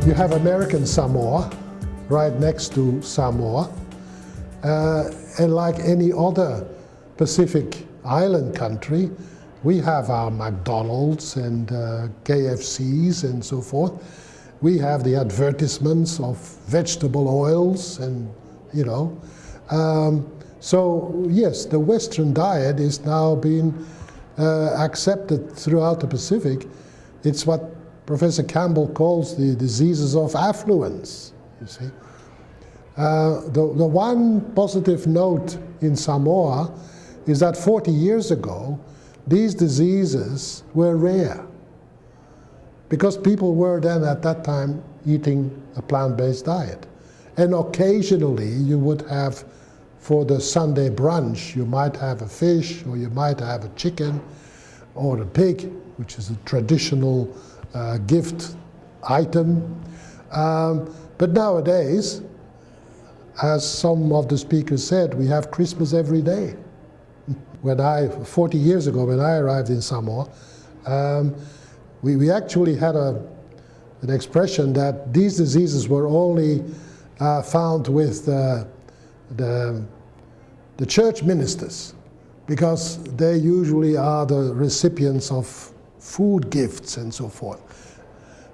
You have American Samoa right next to Samoa, and like any other Pacific island country, we have our McDonald's and KFCs and so forth. We have the advertisements of vegetable oils and, you know. So yes, the Western diet is now being accepted throughout the Pacific. It's what Professor Campbell calls the diseases of affluence, you see. The one positive note in Samoa is that 40 years ago, these diseases were rare because people were then at that time eating a plant-based diet. And occasionally you would have, for the Sunday brunch, you might have a fish or you might have a chicken or a pig, which is a traditional gift item. But nowadays, as some of the speakers said, we have Christmas every day. 40 years ago, when I arrived in Samoa, we actually had an expression that these diseases were only found with the church ministers, because they usually are the recipients of food gifts and so forth.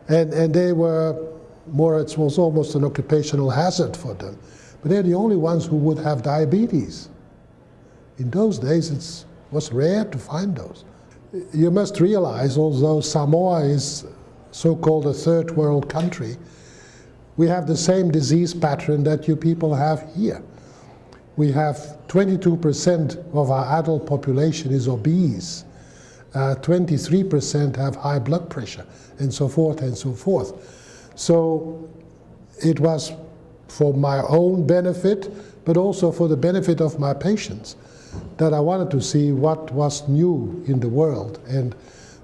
And they were more, it was almost an occupational hazard for them. But they're the only ones who would have diabetes. In those days, it was rare to find those. You must realize, although Samoa is so-called a third world country, we have the same disease pattern that you people have here. We have 22% of our adult population is obese. 23% have high blood pressure, and so forth and so forth. So it was for my own benefit, but also for the benefit of my patients, that I wanted to see what was new in the world. And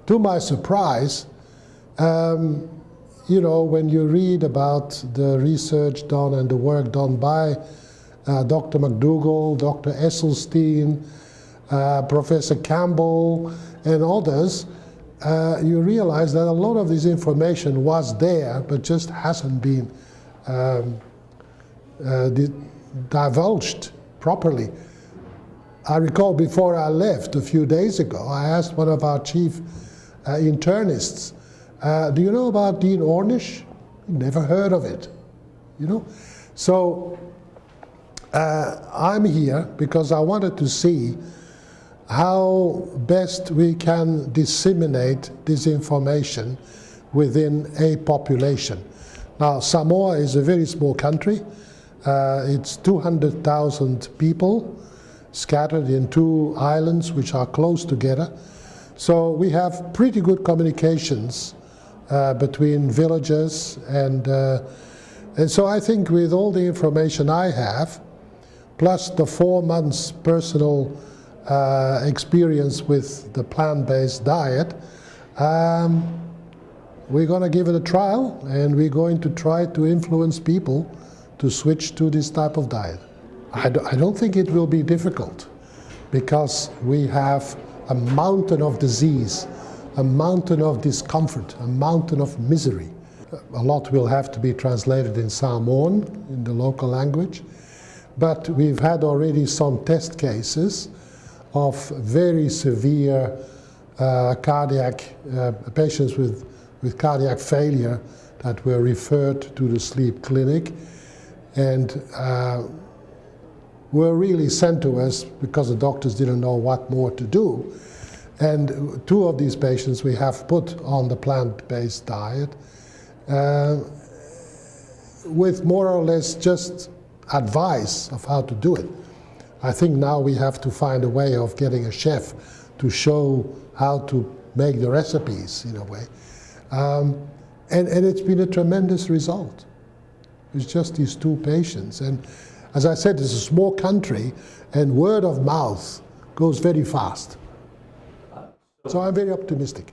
to my surprise, you know, when you read about the research done and the work done by Dr. McDougall, Dr. Esselstyn, Professor Campbell, and others, you realize that a lot of this information was there, but just hasn't been divulged properly. I recall before I left a few days ago, I asked one of our chief internists, do you know about Dean Ornish? Never heard of it, you know? So I'm here because I wanted to see how best we can disseminate this information within a population. Now, Samoa is a very small country. It's 200,000 people scattered in 2 islands which are close together. So we have pretty good communications between villages, and so I think with all the information I have, plus the 4 months personal experience with the plant-based diet, we're going to give it a trial, and we're going to try to influence people to switch to this type of diet. I don't think it will be difficult, because we have a mountain of disease, a mountain of discomfort, a mountain of misery. A lot will have to be translated in Samoan, in the local language, but we've had already some test cases of very severe patients with cardiac failure that were referred to the sleep clinic and were really sent to us because the doctors didn't know what more to do. And 2 of these patients we have put on the plant-based diet with more or less just advice of how to do it. I think now we have to find a way of getting a chef to show how to make the recipes in a way. And it's been a tremendous result. It's just these 2 patients. And as I said, it's a small country, and word of mouth goes very fast. So I'm very optimistic.